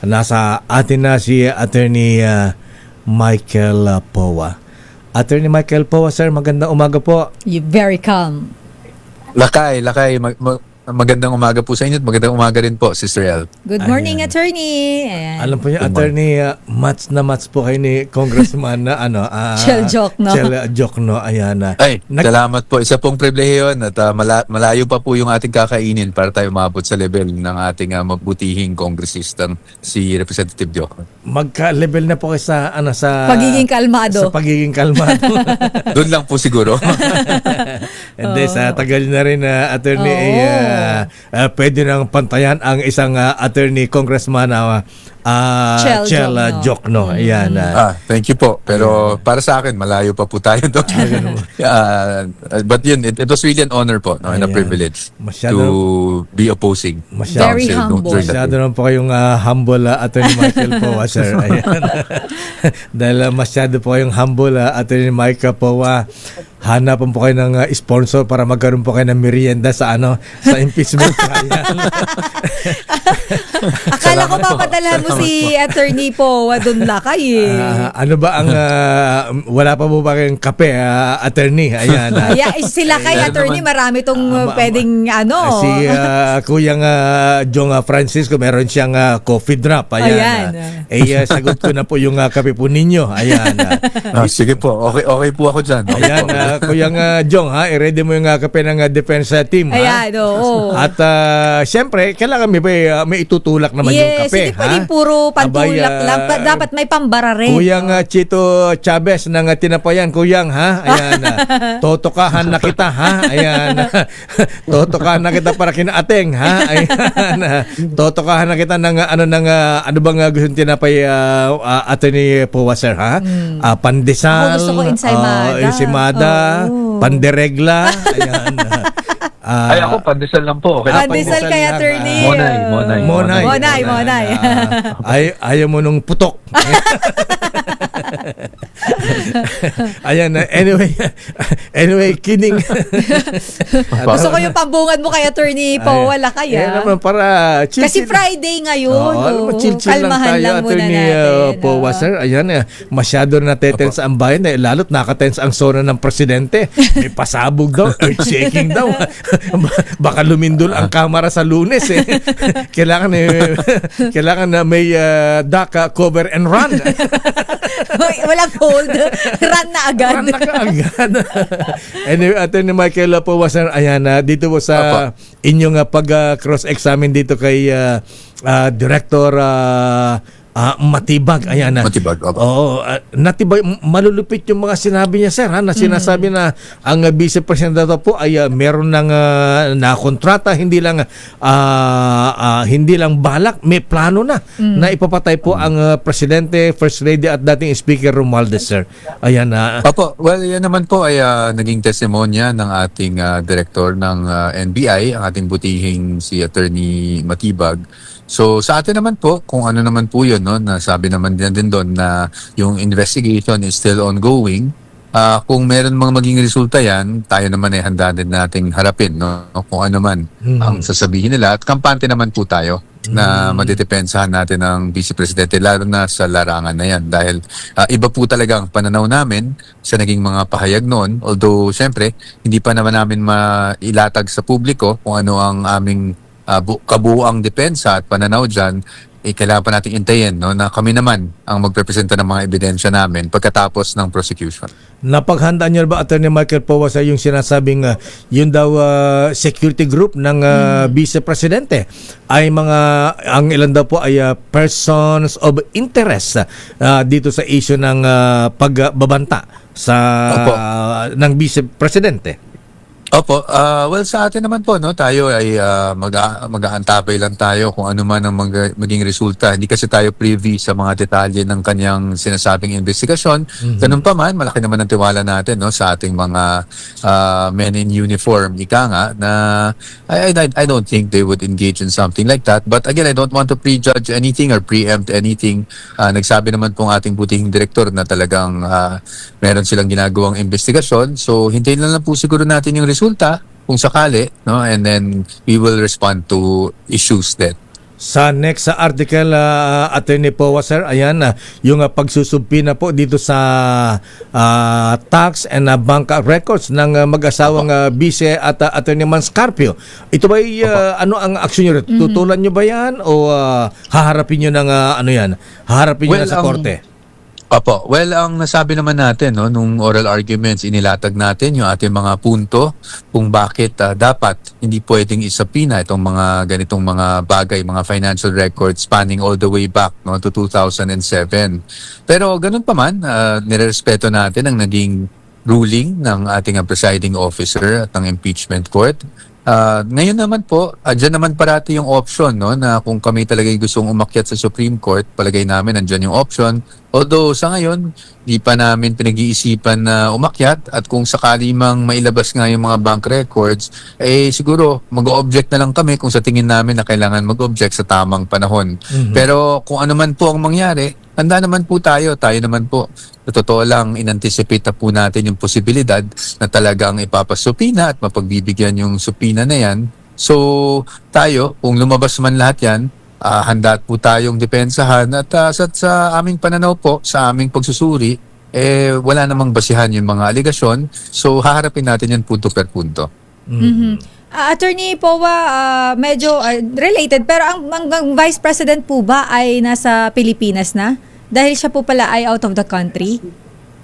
nasa atin na si Attorney Michael Powa. Attorney Michael Powa, sir, magandang umaga po. You very calm. Lakay. Magandang umaga po sa inyo at magandang umaga rin po, Sister El. Good morning, attorney. Ayan. Alam po niyo, Attorney, match po kayo ni Congressman na Chel Jokno. Chel Jokno, ayan. Salamat po. Isa pong pribilehiyo at malayo pa po yung ating kakainin para tayo umabot sa level ng ating mabutihing kongresistang si Representative Jokno. Magka-level na po kayo sa Pagiging kalmado. Sa pagiging kalmado. Doon lang po siguro. And then, sa tagal na rin, Attorney, pwede nang pantayan ang isang Attorney Congressman Chel Jokno. Ayan. Thank you po. Pero para sa akin, malayo pa po tayo doon. But yun, it was really an honor po and a privilege to be opposing. Very humble. Masyado naman po kayong humble, Attorney Michael Powa, sir. Ayan. Dahil masyado po kayong humble, Attorney Michael Powa. Hanapan po kayo ng sponsor para magkaroon po kayo ng merienda sa impeachment trial. Akala ko papadalhan mo si Attorney Powa doon lakay ano ba ang wala pa po ba kayong kape, Attorney? Ayan. Sila kay Attorney, marami tong pwedeng si Kuyang Jong Francisco, meron siyang coffee drop. Ayan. Sagot ko na po yung kape po ninyo. Ayan. Sige po. Okay po ako dyan. Ayan, Kuyang Jong, i-ready mo yung kape ng defense team. Ayan, oo. At siyempre, kailangan may itutulak naman yung kape. Hindi pwedeng puro pantulak lang. Dapat may pambara rin. Kuyang Chito Chavez ng Tinapayan, Kuyang, Ayan, totokahan na kita, Ayan. Totokahan na kita para kinaateng, Ayan. Totokahan na kita ng ano bang gusto tinapay, Attorney Powa, sir, pandesal. Ako gusto ko ensaymada, panderegla. Ayan. Ako, pandesal lang po. Okay, pandesal kay Attorney. Monay. Ayaw mo nung putok. Ayan, anyway, kidding. Gusto ko yung pambungad mo kay Attorney Powa lakay. Naman para kasi Friday ngayon. Chill lang tayo, lang Attorney Powa, sir. Ayan, masyado na natetense ang bayan. Lalo't nakatense ang zona ng presidente. May pasabog daw, earth-shaking daw. Baka lumindol ang kamera sa Lunes. Kailangan na may DACA cover and run. Walang hold. Run na agad. Run na agad. Anyway, Attorney Michael Powa, sir, ayan, dito po sa inyong pag-cross-examine dito kay Director Matibag. Ayan na. Matibag. Oo, natibag, malulupit yung mga sinabi niya, sir, na sinasabi na ang Vice President daw po ay meron ng nakontrata, hindi lang balak, may plano na na ipapatay po ang Presidente, First Lady at dating Speaker Romualdez, sir. Ayan na. Well, yan naman po ay naging testimonya ng ating Director ng NBI, ang ating butihing si Attorney Matibag. So sa atin naman po, kung ano naman po yun, nasabi naman din doon na yung investigation is still ongoing. Kung meron mga maging resulta yan, tayo naman ay handa din nating harapin, kung ano man ang sasabihin nila. At kampante naman po tayo na madidepensahan natin ang Vice Presidente, lalo na sa larangan na yan. Dahil iba po talaga ang pananaw namin sa naging mga pahayag noon. Although, syempre, hindi pa naman namin mailatag sa publiko kung ano ang aming kabuuang depensa at pananaw dyan, kailangan pa natin intayin na kami naman ang magrepresenta ng mga ebidensya namin pagkatapos ng prosecution. Napaghandaan niyo ba, Attorney Michael Powa, sa yung sinasabing yun daw security group ng Vice Presidente ay ang ilan daw po ay persons of interest dito sa issue ng pagbabanta ng Vice Presidente? Opo, well sa atin naman po tayo ay mag-aantabay lang tayo kung ano man ang maging resulta. Hindi kasi tayo privy sa mga detalye ng kanyang sinasabing investigasyon. Ganun pa man, malaki naman ang tiwala natin sa ating mga men in uniform, ika nga, na I don't think they would engage in something like that. But again, I don't want to prejudge anything or preempt anything. Nagsabi naman pong ating butihing direktor na talagang meron silang ginagawang investigasyon. So hintayin lang po siguro natin yung resulta kung sakali, and then we will respond to issues then. Sa next sa article, Attorney Powa, sir, ayan, yung pagsusumpi na po dito sa tax and bank records ng mag-asawang Vice at Attorney Manscarpio. Ito ba ano ang aksyon nyo? Tutulan nyo ba yan o haharapin nyo ng ano yan? Haharapin nyo na sa korte? Opo. Well, ang nasabi naman natin nung oral arguments, inilatag natin yung ating mga punto kung bakit dapat hindi pwedeng isapina itong mga ganitong mga bagay, mga financial records spanning all the way back to 2007. Pero ganun pa man, nirerespeto natin ang naging ruling ng ating presiding officer at ng impeachment court. Ngayon naman po, dyan naman parati yung option na kung kami talaga gustong umakyat sa Supreme Court, palagay namin nandyan yung option. Although sa ngayon, di pa namin pinag-iisipan na umakyat at kung sakali mang mailabas nga yung mga bank records, siguro mag-object na lang kami kung sa tingin namin na kailangan mag-object sa tamang panahon. Pero kung ano man po ang mangyari, handa naman po tayo. Tayo naman po, sa totoo lang, in-anticipate na po natin yung posibilidad na talagang ipapasupina at mapagbibigyan yung supina na yan. So, tayo, kung lumabas man lahat yan, handa po tayong depensahan at sa aming pananaw po, sa aming pagsusuri, wala namang basihan yung mga aligasyon. So, haharapin natin yan punto per punto. Attorney Powa, medyo related, pero ang Vice President po ba ay nasa Pilipinas na? Dahil siya po pala ay out of the country?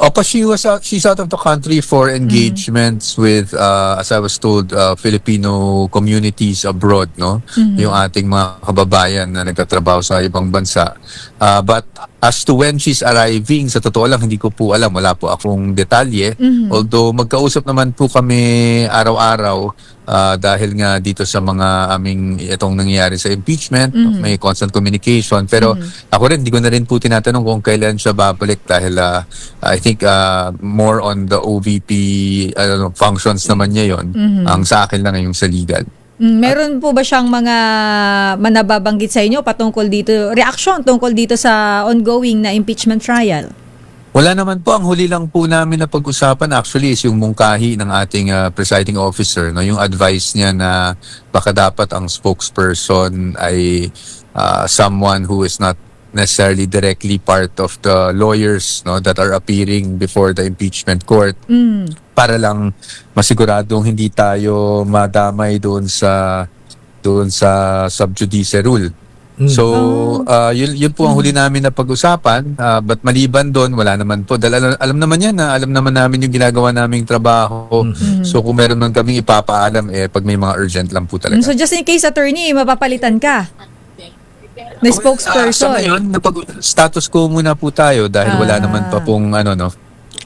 Opo, she's out of the country for engagements with, as I was told, Filipino communities abroad, yung ating mga kababayan na nagtatrabaho sa ibang bansa. But as to when she's arriving, sa totoo lang, hindi ko po alam. Wala po akong detalye. Although magkausap naman po kami araw-araw dahil nga dito sa mga itong nangyayari sa impeachment, may constant communication. Pero ako rin, hindi ko na rin po tinatanong kung kailan siya babalik dahil I think more on the OVP functions naman niya yon. Ang sa akin lang yung sa legal. Meron po ba siyang mga manababanggit sa inyo patungkol dito, reaction tungkol dito sa ongoing na impeachment trial? Wala naman po. Ang huli lang po namin na pag-usapan actually is yung mungkahi ng ating presiding officer, yung advice niya na baka dapat ang spokesperson ay someone who is not necessarily directly part of the lawyers that are appearing before the impeachment court para lang masiguradong hindi tayo madamay doon sa sub judice rule. So, yun po ang huli namin na pag-usapan. But maliban doon, wala naman po. Dahil alam naman yan alam naman namin yung ginagawa naming trabaho. So, kung meron man kaming ipapaalam, pag may mga urgent lang po talaga. So, just in case, attorney, mapapalitan ka na spokesperson. Sa ngayon, status quo muna po tayo dahil wala naman pa pong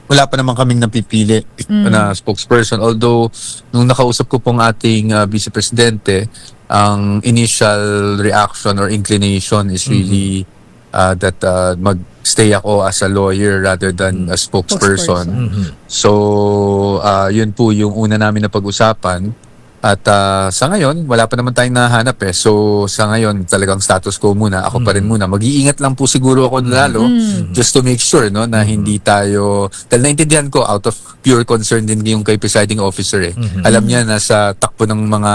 wala pa naman kaming napipili na spokesperson. Although, nung nakausap ko pong ating Vice Presidente, ang initial reaction or inclination is really that mag-stay ako as a lawyer rather than a spokesperson. So, yun po yung una namin na pag-usapan. At sa ngayon, wala pa naman tayong nahanap So, sa ngayon, talagang status quo muna. Ako pa rin muna. Mag-iingat lang po siguro ako lalo just to make sure na hindi tayo... Dahil naintindihan ko, out of pure concern din yung kay presiding officer Alam niya na sa takbo ng mga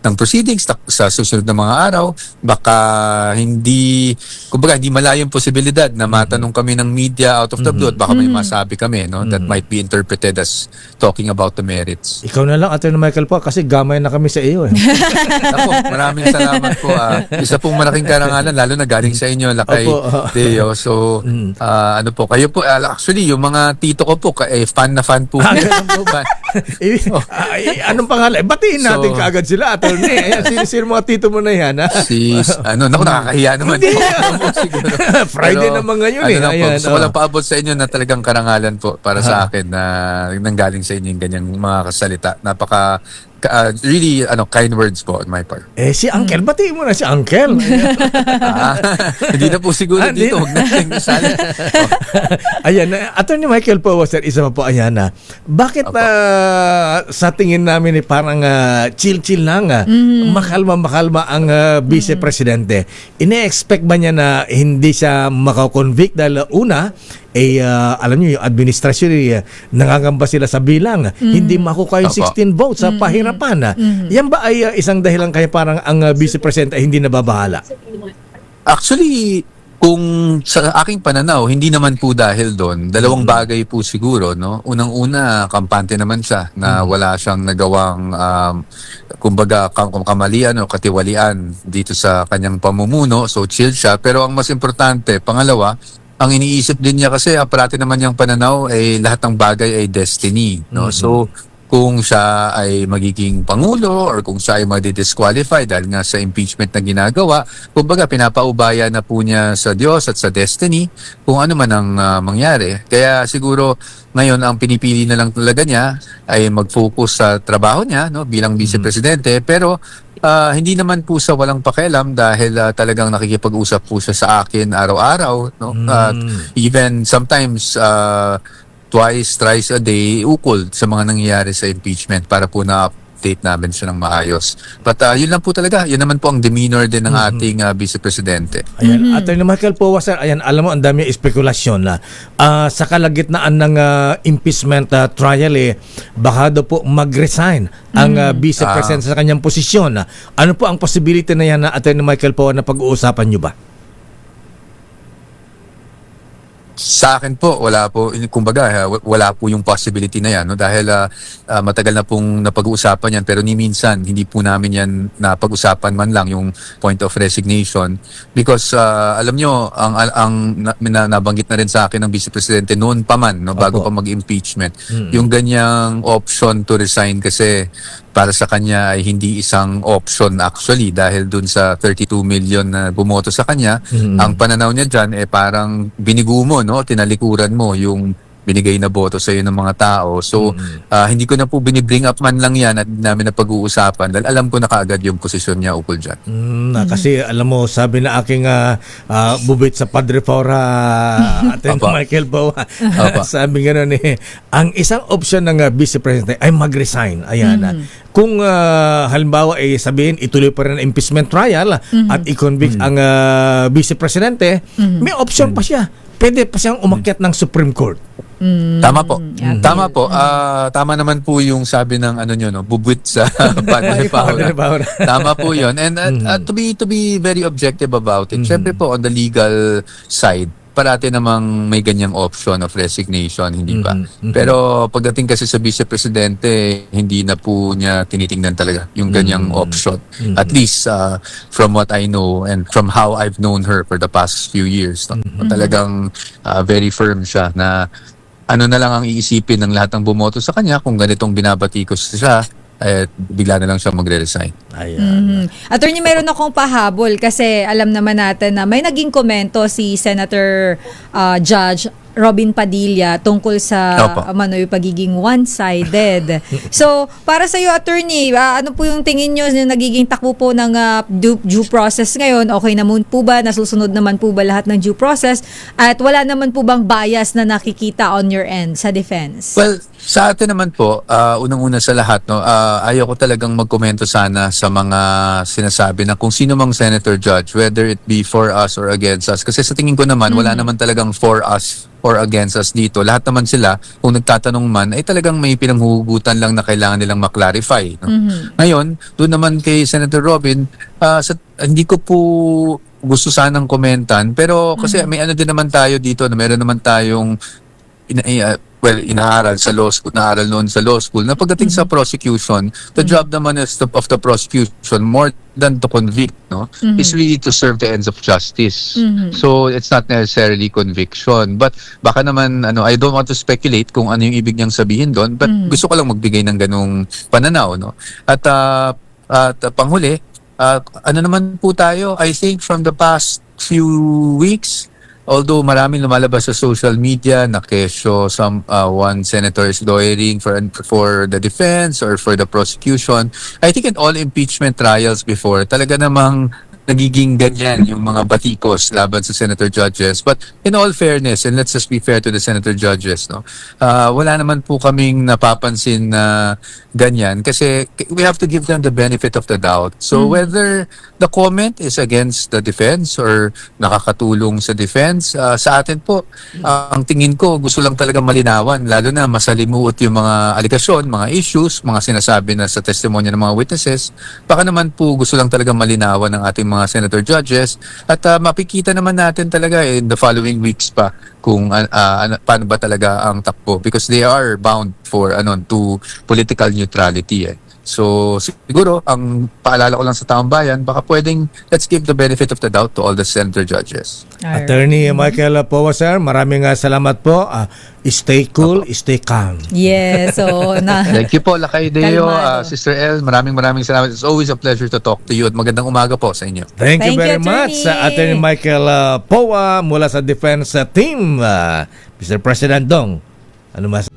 ng proceedings sa susunod na mga araw, baka hindi malayong posibilidad na matanong kami ng media out of the blue at baka may masabi kami that might be interpreted as talking about the merits. Ikaw na lang, Atty. Michael po, kasi gamay na kami sa iyo Ako, maraming salamat po. Isa pong malaking karangalan, lalo na galing sa inyo, Lakay Teo. So, ano po, kayo po, actually, yung mga tito ko po, fan na fan po. Anong pangalan? Batiin natin kaagad sila, Atty. Ayan, sino mga tito mo na yan, naku, nakakahiya naman. Siguro. Friday naman ngayon Gusto ko lang paabot sa inyo na talagang karangalan po para sa akin na nanggaling sa inyo yung ganyang mga kasalita. Napaka really kind words po on my part. Si Uncle, batiin mo na si Uncle. Hindi na po siguro dito. Huwag natin isali. Ayan, Atty. Michael po, sir, isa pa po, ayan bakit sa tingin namin parang chill-chill lang, makalma ang Vice Presidente? Ine-expect ba niya na hindi siya makakonvict dahil una, alam niyo yung administrasyon nangangamba sila sa bilang, hindi makukuha yung Opo. 16 votes sa pahirapan. Yan ba ay isang dahilan kaya parang ang Vice President ay hindi nababahala? Actually, kung sa aking pananaw, hindi naman po dahil doon. Dalawang bagay po siguro, no? Unang-una, kampante naman siya na wala siyang nagawang kumbaga kamalian o katiwalian dito sa kanyang pamumuno. So chill siya. Pero ang mas importante, pangalawa, ang iniisip din niya kasi parati naman niyang pananaw ay lahat ng bagay ay destiny, no? So kung siya ay magiging pangulo or kung siya ay madi-disqualify dahil nga sa impeachment na ginagawa, kumbaga pinapaubaya na po niya sa Diyos at sa destiny kung ano man ang mangyari. Kaya siguro ngayon ang pinipili na lang talaga niya ay mag-focus sa trabaho niya, no, bilang Vice Presidente, pero hindi naman po sa walang pakialam dahil talagang nakikipag-usap po siya sa akin araw-araw, no? Even sometimes twice, thrice a day, ukol sa mga nangyayari sa impeachment para po na-update namin siya ng maayos. But yun lang po talaga. Yun naman po ang demeanor din ng ating Vice Presidente. Ayan, Attorney Michael Powa, sir, ayan, alam mo, ang dami espekulasyon na sa kalagitnaan ng impeachment trial, baka daw po mag-resign ang Vice President sa kanyang posisyon. Ano po ang possibility na yan, Attorney Michael Powa, na pag-uusapan nyo ba? Sa akin po, wala po, kumbaga, wala po yung possibility na yan, no? Dahil matagal na pong napag-uusapan yan, pero ni minsan, hindi po namin yan napag-usapan man lang yung point of resignation. Because, alam nyo, nabanggit na rin sa akin ng Vice Presidente noon pa man, no? Bago pa mag-impeachment. Yung ganyang option to resign kasi para sa kanya ay hindi isang option actually dahil dun sa 32 million na bumoto sa kanya, ang pananaw niya dyan parang binigo mo, no? Tinalikuran mo yung binigay na boto sa iyo ng mga tao. So, hindi ko na po binibring up man lang yan at namin na pag-uusapan dahil alam ko na kaagad yung posisyon niya ukol dyan. Kasi alam mo, sabi na aking bubit sa Padre Fora, Attorney Michael Powa, sabi gano'n ang isang option ng Vice President ay mag-resign. Ayan. Kung halimbawa ay sabihin ituloy pa rin ang impeachment trial at i-convict ang Vice Presidente, may option pa siya. Pwede pa siyang umakyat ng Supreme Court. Tama po. Tama po. Tama naman po yung sabi ng ano nyo, no, bubwit sa Padre Paula. Tama po 'yon. And to be very objective about it. Syempre po on the legal side, parati namang may ganyang option of resignation, hindi ba? Pero pagdating kasi sa Vice Presidente, hindi na po niya tinitingnan talaga yung ganyang option. At least from what I know and from how I've known her for the past few years, no? Talagang very firm siya na ano na lang ang iisipin ng lahat ng bumoto sa kanya kung ganitong binabati ko siya, bigla na lang siya magre-resign. Ayan. Attorney, meron akong pahabol kasi alam naman natin na may naging komento si Senator Judge Robin Padilla tungkol sa yung pagiging one-sided. So, para sa iyo, Attorney, ano po yung tingin nyo yung nagiging takbo po ng due process ngayon? Okay naman po ba? Nasusunod naman po ba lahat ng due process? At wala naman po bang bias na nakikita on your end sa defense? Well, sa atin naman po, unang-una sa lahat, no, ayaw ko talagang magkomento sana sa mga sinasabi na kung sino mang senator judge, whether it be for us or against us. Kasi sa tingin ko naman, wala naman talagang for us or against us dito. Lahat naman sila, kung nagtatanong man, ay talagang may pinanghuhugutan lang na kailangan nilang maklarify. No? Ngayon, doon naman kay Senator Robin, hindi ko po gusto sanang komentan, pero kasi may ano din naman tayo dito, na meron naman tayong inaaral sa law school, naaral noon sa law school, na pagdating sa prosecution, the job naman is of the prosecution, more than to convict, no, is really to serve the ends of justice. So, it's not necessarily conviction. But, baka naman, I don't want to speculate kung ano yung ibig niyang sabihin doon, but gusto ko lang magbigay ng ganung pananaw, no. At panghuli, ano naman po tayo, I think from the past few weeks, although maraming lumalabas sa social media na kesyo one senator is lawyering for the defense or for the prosecution, I think in all impeachment trials before, talaga namang nagiging ganyan yung mga batikos laban sa senator judges. But in all fairness, and let's just be fair to the senator judges, no, wala naman po kaming napapansin na ganyan kasi we have to give them the benefit of the doubt. So whether the comment is against the defense or nakakatulong sa defense, sa atin po, ang tingin ko gusto lang talaga malinawan, lalo na masalimuot yung mga aligasyon, mga issues, mga sinasabi na sa testimonya ng mga witnesses. Baka naman po gusto lang talaga malinawan ng ating mga senator judges at mapikita naman natin talaga in the following weeks pa kung paano ba talaga ang takbo because they are bound for to political neutrality. So siguro ang paalala ko lang sa taong bayan, baka pwedeng let's give the benefit of the doubt to all the senator judges. Alright. Attorney Michael Powa, sir, maraming salamat po. Stay cool, stay calm. Yes, so Thank you po, Lakay Deo, Kalmado. Sister El. Maraming salamat. It's always a pleasure to talk to you at magandang umaga po sa inyo. Thank you Thank very you, much, Attorney. Attorney Michael Powa mula sa Defense Team. Mr. President Dong, ano mas?